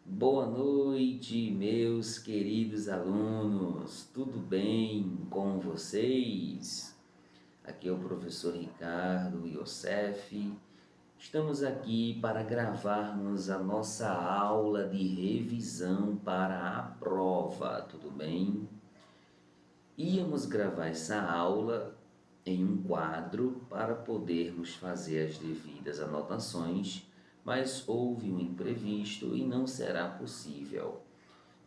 Boa noite, meus queridos alunos. Tudo bem com vocês? Aqui é o professor Ricardo Iosef. Estamos aqui para gravarmos a nossa aula de revisão para a prova, tudo bem? Íamos gravar essa aula em um quadro para podermos fazer as devidas anotações, mas houve um imprevisto e não será possível.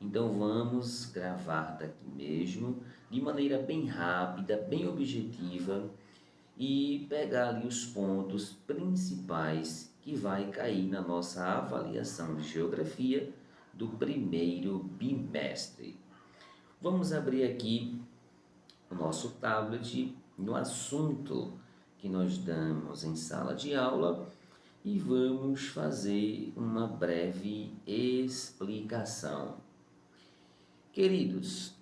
Então vamos gravar daqui mesmo, de maneira bem rápida, bem objetiva e pegar ali os pontos principais que vai cair na nossa avaliação de geografia do primeiro bimestre. Vamos abrir aqui o nosso tablet no assunto que nós damos em sala de aula e vamos fazer uma breve explicação. Queridos,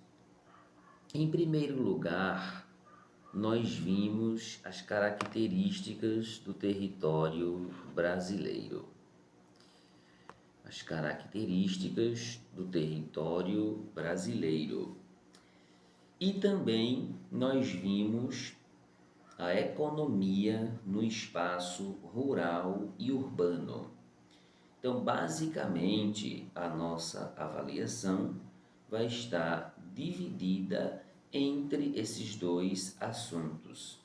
em primeiro lugar, nós vimos as características do território brasileiro. As características do território brasileiro. E também nós vimos a economia no espaço rural e urbano. Então, basicamente, a nossa avaliação vai estar dividida entre esses dois assuntos.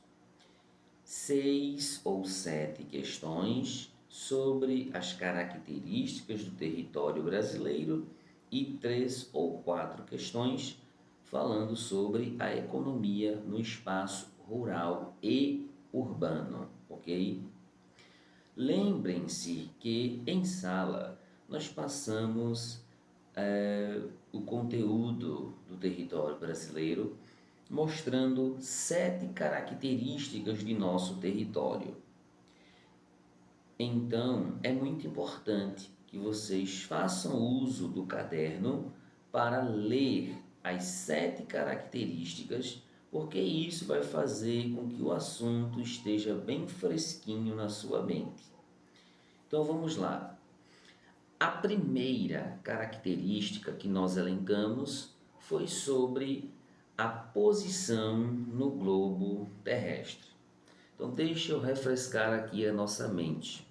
6 ou 7 questões sobre as características do território brasileiro e 3 ou 4 questões falando sobre a economia no espaço rural e urbano, ok? Lembrem-se que em sala nós passamos o conteúdo do território brasileiro mostrando 7 características de nosso território. Então é muito importante que vocês façam uso do caderno para ler as 7 características, porque isso vai fazer com que o assunto esteja bem fresquinho na sua mente. Então vamos lá. A primeira característica que nós elencamos foi sobre a posição no globo terrestre. Então deixa eu refrescar aqui a nossa mente.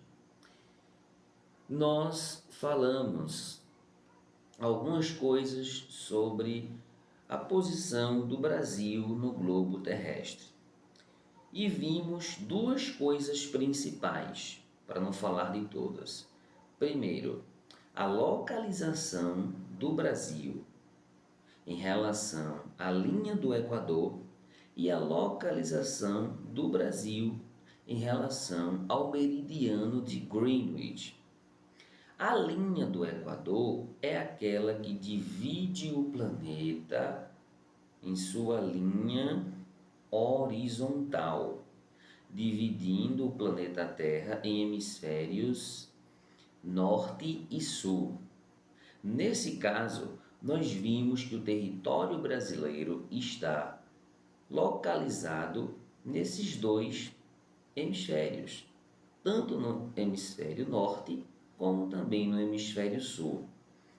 Nós falamos algumas coisas sobre a posição do Brasil no globo terrestre. E vimos duas coisas principais, para não falar de todas. Primeiro, a localização do Brasil em relação à linha do Equador e a localização do Brasil em relação ao meridiano de Greenwich. A linha do Equador é aquela que divide o planeta em sua linha horizontal, dividindo o planeta Terra em hemisférios norte e sul. Nesse caso, nós vimos que o território brasileiro está localizado nesses dois hemisférios, tanto no hemisfério norte como também no hemisfério sul,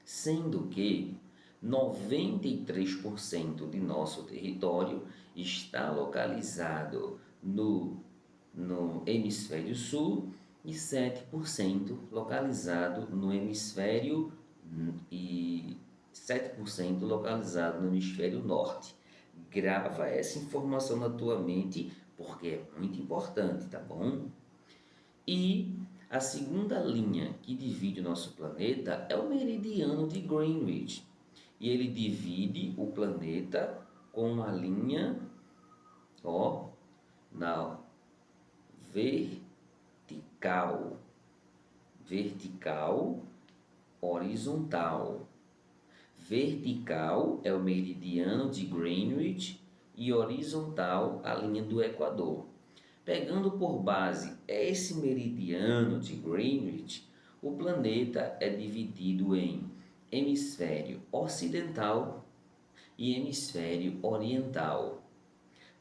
sendo que 93% de nosso território está localizado no hemisfério sul e 7% localizado no hemisfério e 7% localizado no hemisfério norte. Grava essa informação na tua mente porque é muito importante, tá bom? E a segunda linha que divide o nosso planeta é o meridiano de Greenwich. E ele divide o planeta com uma linha, ó, na vertical, horizontal. Vertical é o meridiano de Greenwich e horizontal a linha do Equador. Pegando por base esse meridiano de Greenwich, o planeta é dividido em hemisfério ocidental e hemisfério oriental.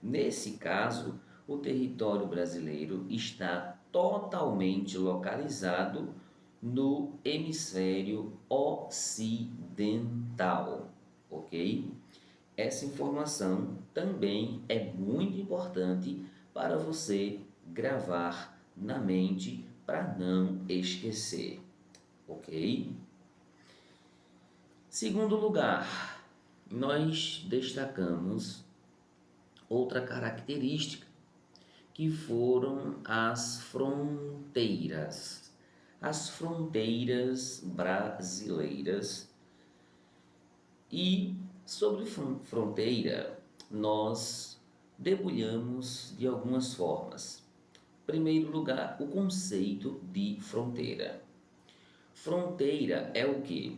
Nesse caso, o território brasileiro está totalmente localizado no hemisfério ocidental, ok? Essa informação também é muito importante para você gravar na mente para não esquecer, ok? Segundo lugar, nós destacamos outra característica que foram as fronteiras. As fronteiras brasileiras. E sobre fronteira, nós debulhamos de algumas formas. Em primeiro lugar, o conceito de fronteira. Fronteira é o que?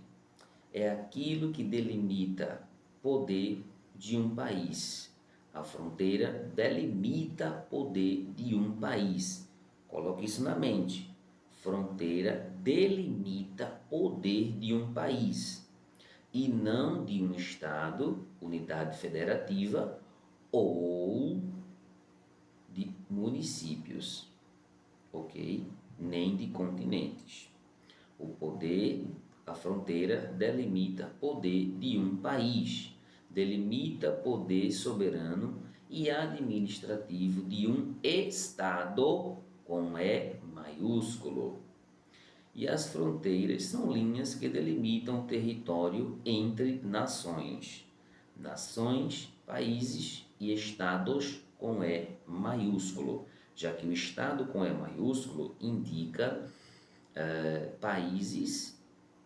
É aquilo que delimita poder de um país. A fronteira delimita poder de um país. Coloque isso na mente. Fronteira delimita poder de um país e não de um estado, unidade federativa ou de municípios, ok? Nem de continentes. O poder, a fronteira delimita poder de um país, delimita poder soberano e administrativo de um estado com E maiúsculo. E as fronteiras são linhas que delimitam o território entre nações. Nações, países e estados com E maiúsculo, já que o estado com E maiúsculo indica países,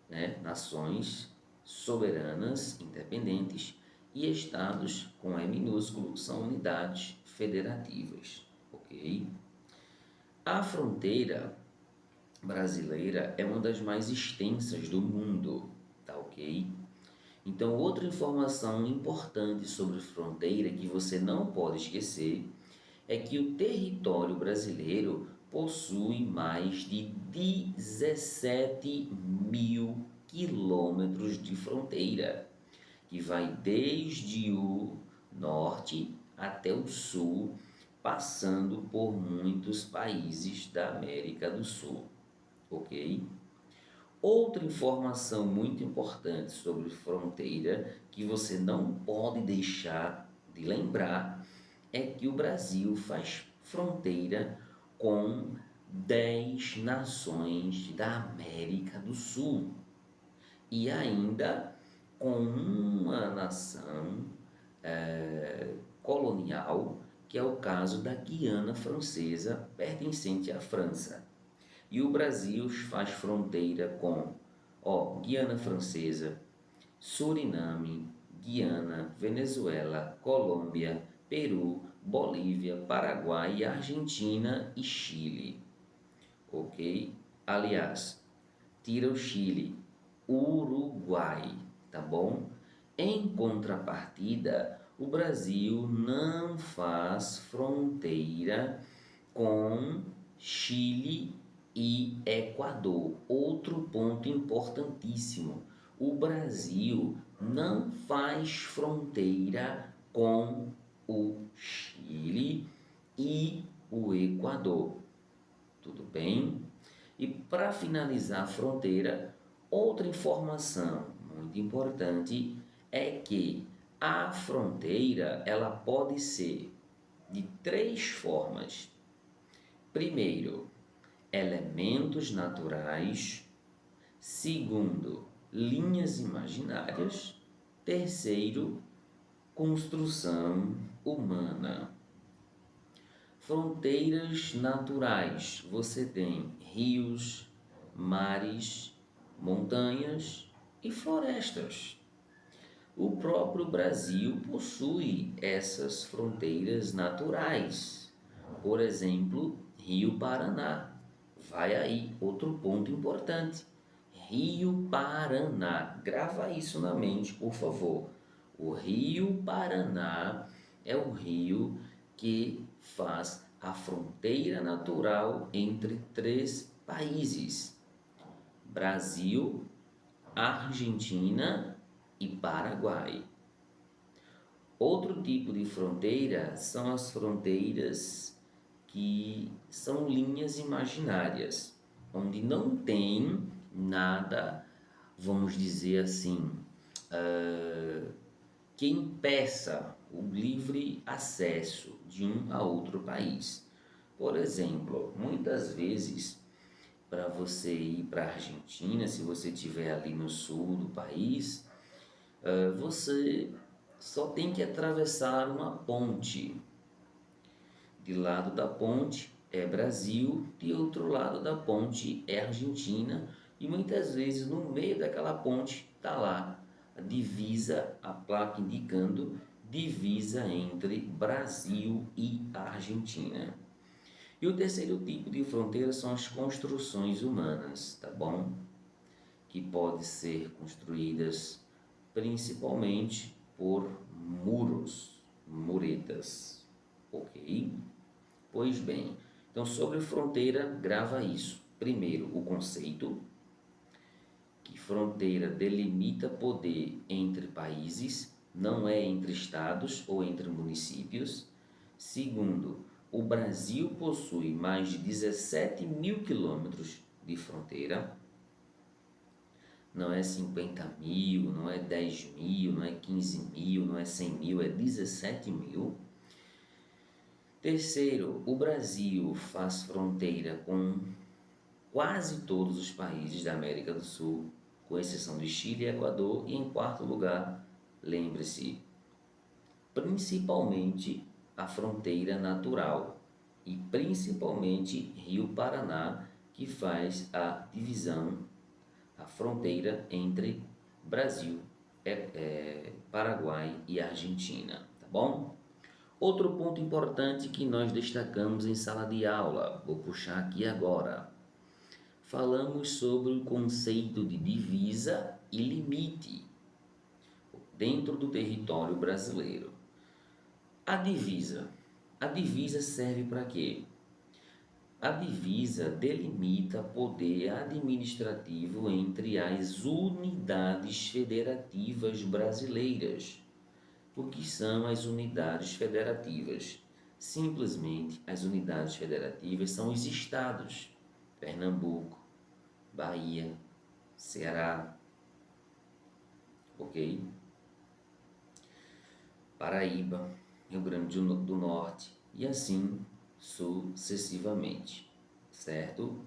né, nações soberanas, independentes, e estados com E minúsculo são unidades federativas, ok? A fronteira brasileira é uma das mais extensas do mundo, tá ok? Então, outra informação importante sobre fronteira que você não pode esquecer é que o território brasileiro possui mais de 17 mil quilômetros de fronteira, que vai desde o norte até o sul, passando por muitos países da América do Sul, ok? Outra informação muito importante sobre fronteira que você não pode deixar de lembrar é que o Brasil faz fronteira com 10 nações da América do Sul e ainda com uma nação colonial, que é o caso da Guiana Francesa, pertencente à França. E o Brasil faz fronteira com Guiana Francesa, Suriname, Guiana, Venezuela, Colômbia, Peru, Bolívia, Paraguai, Argentina e Chile. Ok? Aliás, tira o Chile, Uruguai, tá bom? Em contrapartida, o Brasil não faz fronteira com Chile e Equador. Outro ponto importantíssimo: o Brasil não faz fronteira com o Chile e o Equador. Tudo bem? E para finalizar a fronteira, outra informação muito importante é que a fronteira ela pode ser de três formas. Primeiro, elementos naturais. Segundo, linhas imaginárias. Terceiro, construção humana. Fronteiras naturais. Você tem rios, mares, montanhas e florestas. O próprio Brasil possui essas fronteiras naturais. Por exemplo, Rio Paraná. Vai aí, outro ponto importante. Rio Paraná. Grava isso na mente, por favor. O Rio Paraná é o rio que faz a fronteira natural entre três países: Brasil, Argentina e Paraguai. Outro tipo de fronteira são as fronteiras que são linhas imaginárias. onde não tem nada, vamos dizer assim, que impeça o livre acesso de um a outro país. Por exemplo, muitas vezes, para você ir para a Argentina, se você estiver ali no sul do país, você só tem que atravessar uma ponte. De lado da ponte é Brasil, de outro lado da ponte é Argentina, e muitas vezes no meio daquela ponte está lá a divisa, a placa indicando divisa entre Brasil e Argentina. E o terceiro tipo de fronteira são as construções humanas, tá bom? Que podem ser construídas principalmente por muros, muretas, ok? Pois bem, então sobre fronteira, grava isso. Primeiro, o conceito, que fronteira delimita poder entre países, não é entre estados ou entre municípios. Segundo, o Brasil possui mais de 17 mil quilômetros de fronteira. Não é 50 mil, não é 10 mil, não é 15 mil, não é 100 mil, é 17 mil. Terceiro, o Brasil faz fronteira com quase todos os países da América do Sul, com exceção de Chile e Equador. E em quarto lugar, lembre-se, principalmente a fronteira natural e principalmente Rio Paraná, que faz a divisão, a fronteira entre Brasil, Paraguai e Argentina, tá bom? Outro ponto importante que nós destacamos em sala de aula, vou puxar aqui agora. Falamos sobre o conceito de divisa e limite dentro do território brasileiro. A divisa serve para quê? A divisa delimita poder administrativo entre as unidades federativas brasileiras. O que são as unidades federativas? Simplesmente, as unidades federativas são os estados: Pernambuco, Bahia, Ceará, ok? Paraíba, Rio Grande do Norte e assim sucessivamente, certo?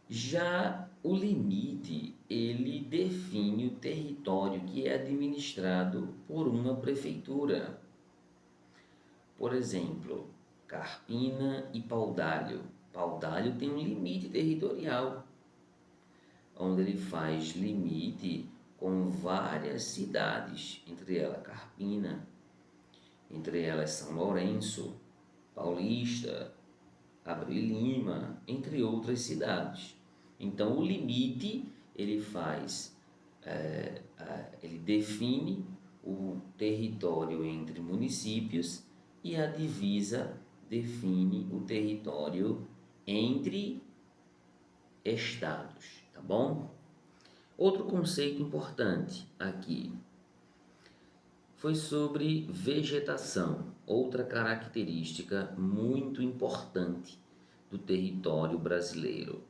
Já o limite, ele define o território que é administrado por uma prefeitura. Por exemplo, Carpina e Paudalho. Paudalho tem um limite territorial, onde ele faz limite com várias cidades, entre elas Carpina, entre elas São Lourenço, Paulista, Abreu e Lima, entre outras cidades. Então o limite ele faz, ele define o território entre municípios e a divisa define o território entre estados, tá bom? Outro conceito importante aqui foi sobre vegetação, outra característica muito importante do território brasileiro.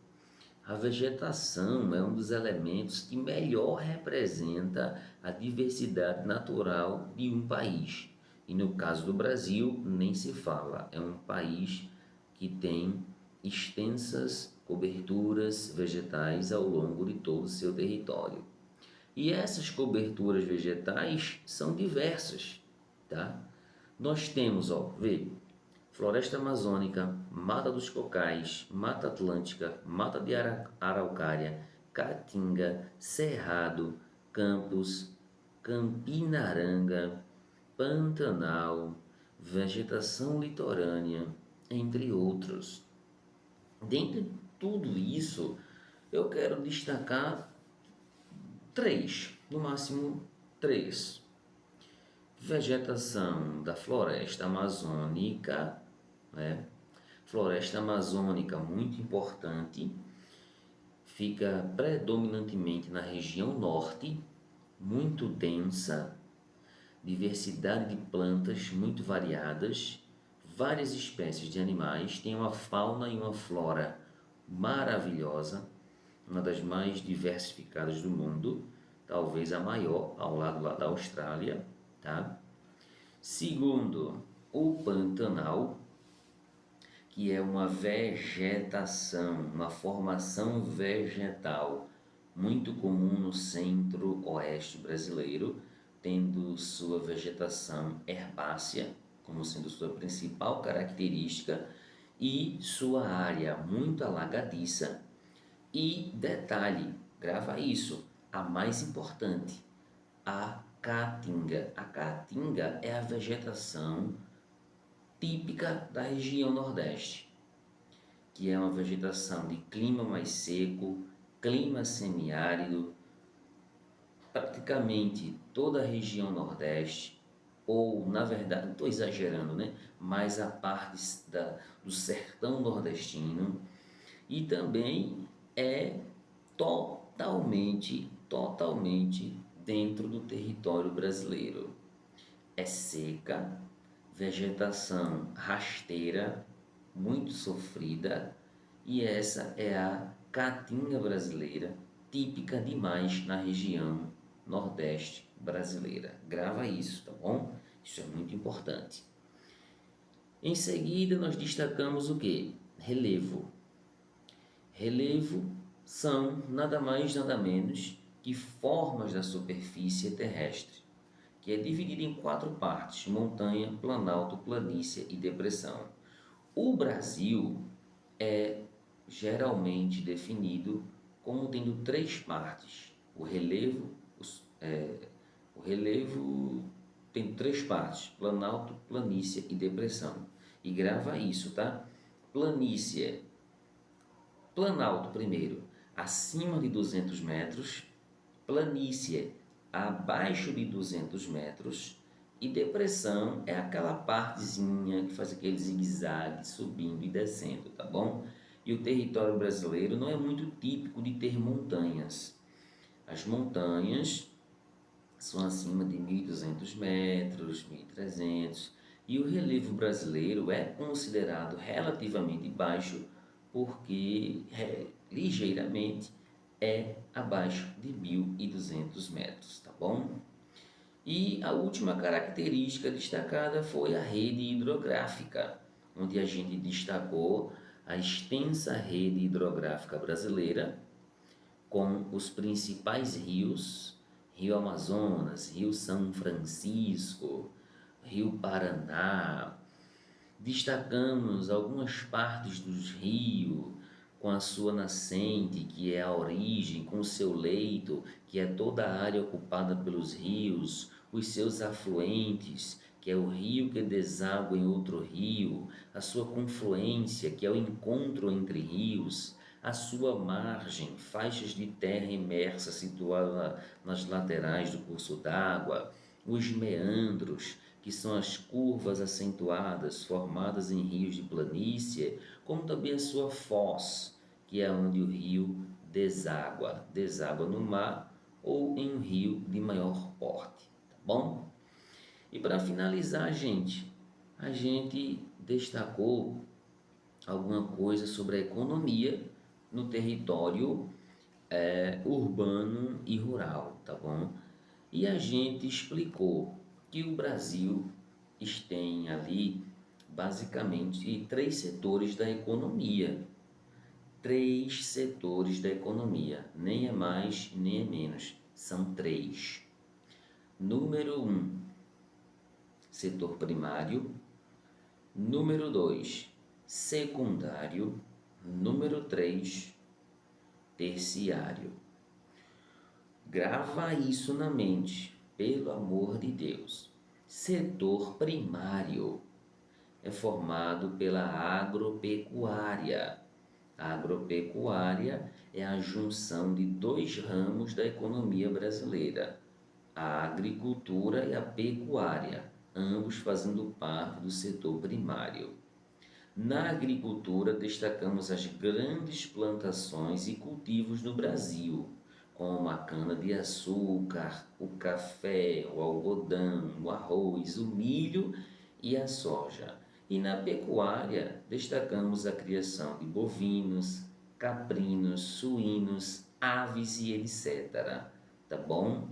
A vegetação é um dos elementos que melhor representa a diversidade natural de um país. E no caso do Brasil, nem se fala, é um país que tem extensas coberturas vegetais ao longo de todo o seu território. E essas coberturas vegetais são diversas, tá? Nós temos, floresta amazônica, mata dos cocais, mata atlântica, mata de araucária, caatinga, cerrado, campos, campinaranga, pantanal, vegetação litorânea, entre outros. Dentre tudo isso, eu quero destacar três, no máximo três. Vegetação da floresta amazônica, floresta amazônica muito importante, fica predominantemente na região norte, muito densa, diversidade de plantas muito variadas, várias espécies de animais, tem uma fauna e uma flora maravilhosa, uma das mais diversificadas do mundo, talvez a maior, ao lado lá da Austrália, tá? Segundo, o Pantanal, que é uma vegetação, uma formação vegetal muito comum no centro-oeste brasileiro, tendo sua vegetação herbácea como sendo sua principal característica e sua área muito alagadiça. E detalhe, grava isso, a mais importante, a caatinga. A caatinga é a vegetação típica da região Nordeste, que é uma vegetação de clima mais seco, clima semiárido, praticamente toda a região Nordeste, ou na verdade, estou exagerando, né? Mas a parte do sertão nordestino, e também é totalmente dentro do território brasileiro. É seca, vegetação rasteira, muito sofrida, e essa é a caatinga brasileira, típica demais na região Nordeste brasileira. Grava isso, tá bom? Isso é muito importante. Em seguida, nós destacamos o que? Relevo. Relevo são nada mais nada menos que formas da superfície terrestre, que é dividida em 4 partes: montanha, planalto, planície e depressão. O Brasil é geralmente definido como tendo 3 partes. O relevo tem 3 partes: planalto, planície e depressão. E grava isso, tá? Planície, planalto primeiro, acima de 200 metros, planície abaixo de 200 metros, e depressão é aquela partezinha que faz aquele zigue-zague subindo e descendo, tá bom? E o território brasileiro não é muito típico de ter montanhas. As montanhas são acima de 1.200 metros, 1.300, e o relevo brasileiro é considerado relativamente baixo porque ligeiramente é abaixo de 1.200 metros, tá bom? E a última característica destacada foi a rede hidrográfica, onde a gente destacou a extensa rede hidrográfica brasileira, com os principais rios: Rio Amazonas, Rio São Francisco, Rio Paraná. Destacamos algumas partes dos rios com a sua nascente, que é a origem, com o seu leito, que é toda a área ocupada pelos rios, os seus afluentes, que é o rio que deságua em outro rio, a sua confluência, que é o encontro entre rios, a sua margem, faixas de terra imersa situadas nas laterais do curso d'água, os meandros, que são as curvas acentuadas formadas em rios de planície, como também a sua foz, que é onde o rio deságua no mar ou em um rio de maior porte, tá bom? E para finalizar, a gente destacou alguma coisa sobre a economia no território urbano e rural, tá bom? E a gente explicou que o Brasil tem ali basicamente 3 setores da economia. 3 setores da economia, nem é mais nem é menos, são 3. Número 1, setor primário. Número 2, secundário. Número 3, terciário. Grava isso na mente, pelo amor de Deus. Setor primário é formado pela agropecuária. A agropecuária é a junção de 2 ramos da economia brasileira: a agricultura e a pecuária, ambos fazendo parte do setor primário. Na agricultura, destacamos as grandes plantações e cultivos no Brasil, como a cana-de-açúcar, o café, o algodão, o arroz, o milho e a soja. E na pecuária, destacamos a criação de bovinos, caprinos, suínos, aves e etc. Tá bom?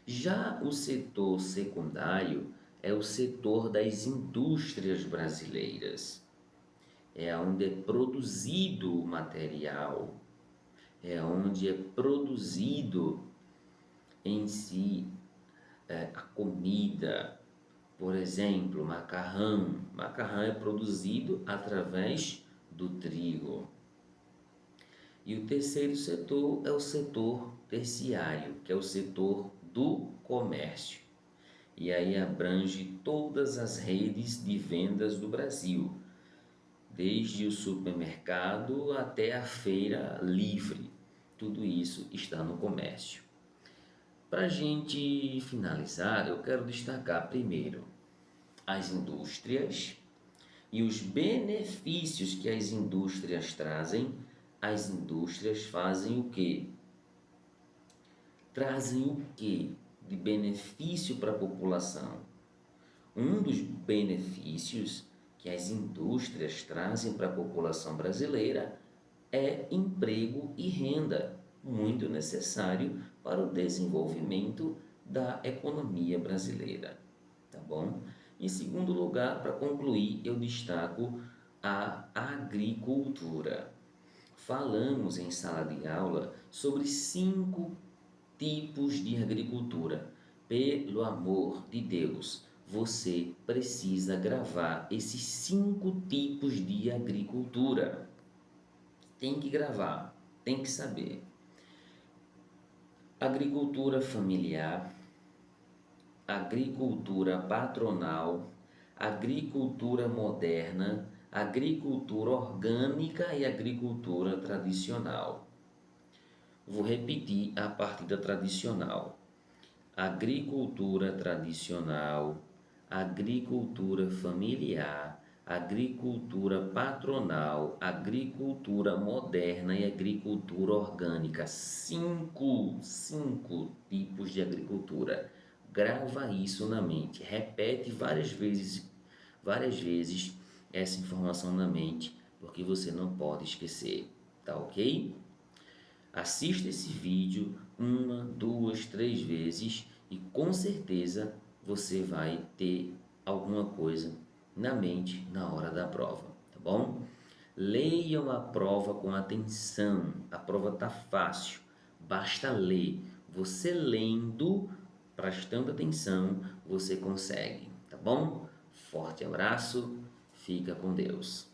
Já o setor secundário é o setor das indústrias brasileiras. É onde é produzido o material, é onde é produzido em si a comida. Por exemplo, macarrão. Macarrão é produzido através do trigo. E o terceiro setor é o setor terciário, que é o setor do comércio. E aí abrange todas as redes de vendas do Brasil, desde o supermercado até a feira livre. Tudo isso está no comércio. Para a gente finalizar, eu quero destacar primeiro as indústrias e os benefícios que as indústrias trazem. As indústrias fazem o quê? Trazem o quê de benefício para a população? Um dos benefícios que as indústrias trazem para a população brasileira é emprego e renda, muito necessário para o desenvolvimento da economia brasileira, tá bom? Em segundo lugar, para concluir, eu destaco a agricultura. Falamos em sala de aula sobre 5 tipos de agricultura. Pelo amor de Deus, você precisa gravar esses 5 tipos de agricultura. Tem que gravar, tem que saber. Agricultura familiar, agricultura patronal, agricultura moderna, agricultura orgânica e agricultura tradicional. Vou repetir a parte da tradicional. Agricultura tradicional, agricultura familiar, agricultura patronal, agricultura moderna e agricultura orgânica. Cinco tipos de agricultura. Grava isso na mente, repete várias vezes essa informação na mente, porque você não pode esquecer, tá ok? Assista esse vídeo 1, 2, 3 vezes e com certeza você vai ter alguma coisa na mente na hora da prova, tá bom? Leiam a prova com atenção, a prova tá fácil, basta ler. Você lendo, prestando atenção, você consegue, tá bom? Forte abraço, fica com Deus.